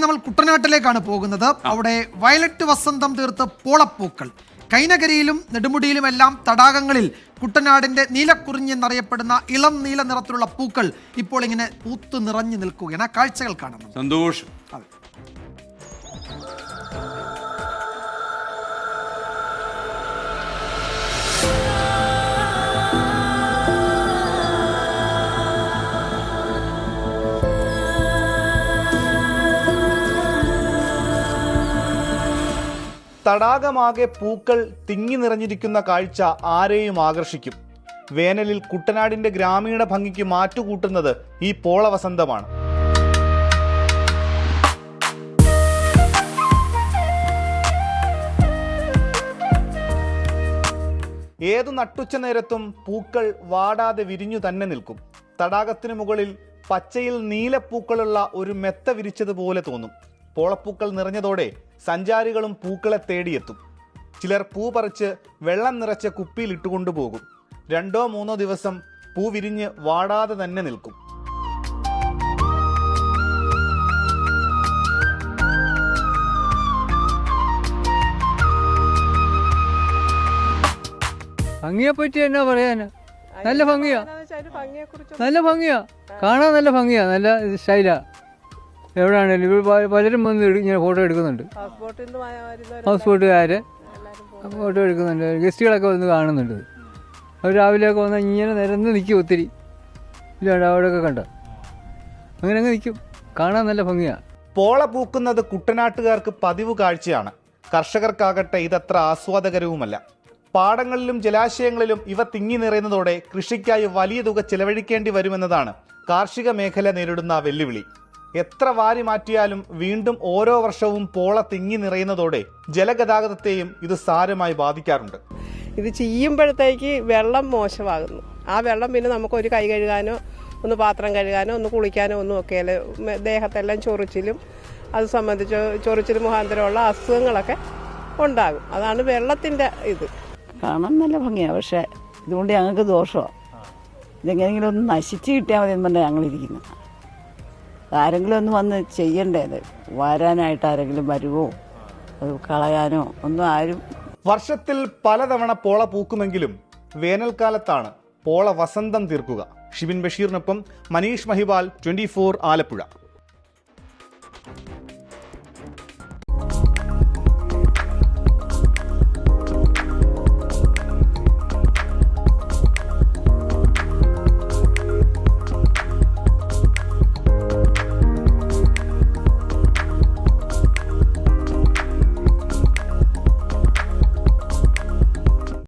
നമ്മൾ കുട്ടനാട്ടിലേക്കാണ് പോകുന്നത്. അവിടെ വയലറ്റ് വസന്തം തീർത്ത് പോളപ്പൂക്കൾ. കൈനകരിയിലും നെടുമുടിയിലുമെല്ലാം തടാകങ്ങളിൽ കുട്ടനാടിന്റെ നീലക്കുറിഞ്ഞി എന്നറിയപ്പെടുന്ന ഇളം നീല നിറത്തിലുള്ള പൂക്കൾ ഇപ്പോൾ ഇങ്ങനെ പൂത്തു നിറഞ്ഞു നിൽക്കുകയാണ്. കാഴ്ചകൾ കാണുന്നു. സന്തോഷം. തടാകമാകെ പൂക്കൾ തിങ്ങി നിറഞ്ഞിരിക്കുന്ന കാഴ്ച ആരെയും ആകർഷിക്കും. വേനലിൽ കുട്ടനാടിന്റെ ഗ്രാമീണ ഭംഗിക്ക് മാറ്റുകൂട്ടുന്നത് ഈ പോളവസന്തമാണ്. ഏതു നട്ടുച്ച നേരത്തും പൂക്കൾ വാടാതെ വിരിഞ്ഞു തന്നെ നിൽക്കും. തടാകത്തിന് മുകളിൽ പച്ചയിൽ നീലപ്പൂക്കളുള്ള ഒരു മെത്ത വിരിച്ചതുപോലെ തോന്നും. പോളപ്പൂക്കൾ നിറഞ്ഞതോടെ സഞ്ചാരികളും പൂക്കളെ തേടിയെത്തും. ചിലർ പൂ പറിച്ച് വെള്ളം നിറച്ച കുപ്പിയിൽ ഇട്ടുകൊണ്ടുപോകും. 2-3 ദിവസം പൂ വിരിഞ്ഞ് വാടാതെ തന്നെ നിൽക്കും. ഭംഗിയെ പറ്റി എന്നാ പറയാന്? നല്ല ഭംഗിയാ, നല്ല ഭംഗിയാ, കാണാൻ നല്ല ഭംഗിയാ, നല്ല സ്റ്റൈലാ. എവിടെയാണേലും പലരും വന്ന് ഇങ്ങനെ ഫോട്ടോ എടുക്കുന്നുണ്ട്. ഹൗസ് ബോട്ടുകാര് ഫോട്ടോ എടുക്കുന്നുണ്ട്, ഗസ്റ്റുകളൊക്കെ വന്ന് കാണുന്നുണ്ട്. അവർ രാവിലെയൊക്കെ വന്ന് ഇങ്ങനെ നിരന്ന് നിൽക്കും. ഒത്തിരി ഇല്ലാണ്ട് അവിടെയൊക്കെ കണ്ട അങ്ങനെ അങ്ങ് നിൽക്കും. കാണാൻ നല്ല ഭംഗിയാ. പോള പൂക്കുന്നത് കുട്ടനാട്ടുകാർക്ക് പതിവ് കാഴ്ചയാണ്. കർഷകർക്കാകട്ടെ ഇതത്ര ആസ്വാദകരവുമല്ല. പാടങ്ങളിലും ജലാശയങ്ങളിലും ഇവ തിങ്ങി നിറയുന്നതോടെ കൃഷിക്കായി വലിയ തുക ചെലവഴിക്കേണ്ടി വരുമെന്നതാണ് കാർഷിക മേഖല നേരിടുന്ന വെല്ലുവിളി. എത്ര വാരി മാറ്റിയാലും വീണ്ടും ഓരോ വർഷവും പോള തിങ്ങി നിറയുന്നതോടെ ജലഗതാഗതത്തെയും ഇത് സാരമായി ബാധിക്കാറുണ്ട്. ഇത് ചെയ്യുമ്പോഴത്തേക്ക് വെള്ളം മോശമാകുന്നു. ആ വെള്ളം പിന്നെ നമുക്ക് ഒരു കൈ കഴുകാനോ ഒന്ന് പാത്രം കഴുകാനോ ഒന്ന് കുളിക്കാനോ ഒന്നും ഒക്കെ അല്ല, ദേഹത്തെല്ലാം ചൊറിച്ചിലും അത് സംബന്ധിച്ച് ചൊറിച്ചിൽ മുഖാന്തരമുള്ള അസുഖങ്ങളൊക്കെ ഉണ്ടാകും. അതാണ് വെള്ളത്തിൻ്റെ ഇത്. കാണാൻ നല്ല ഭംഗിയാണ്, പക്ഷേ ഇതുകൊണ്ട് ഞങ്ങൾക്ക് ദോഷമാണ്. ഇതെങ്ങനെയെങ്കിലും ഒന്ന് നശിച്ച് കിട്ടിയാൽ മതി എന്ന് പറഞ്ഞാൽ ഞങ്ങളിരിക്കുന്നു. ആരെങ്കിലും ഒന്ന് വന്ന് ചെയ്യണ്ടേത്, വരാനായിട്ട് ആരെങ്കിലും വരുമോ അത് കളയാനോ ഒന്നും ആരും. വർഷത്തിൽ പലതവണ പോള പൂക്കുമെങ്കിലും വേനൽക്കാലത്താണ് പോള വസന്തം തീർക്കുക. ഷിബിൻ ബഷീറിനൊപ്പം മനീഷ് മഹിബാൽ, 24 ആലപ്പുഴ.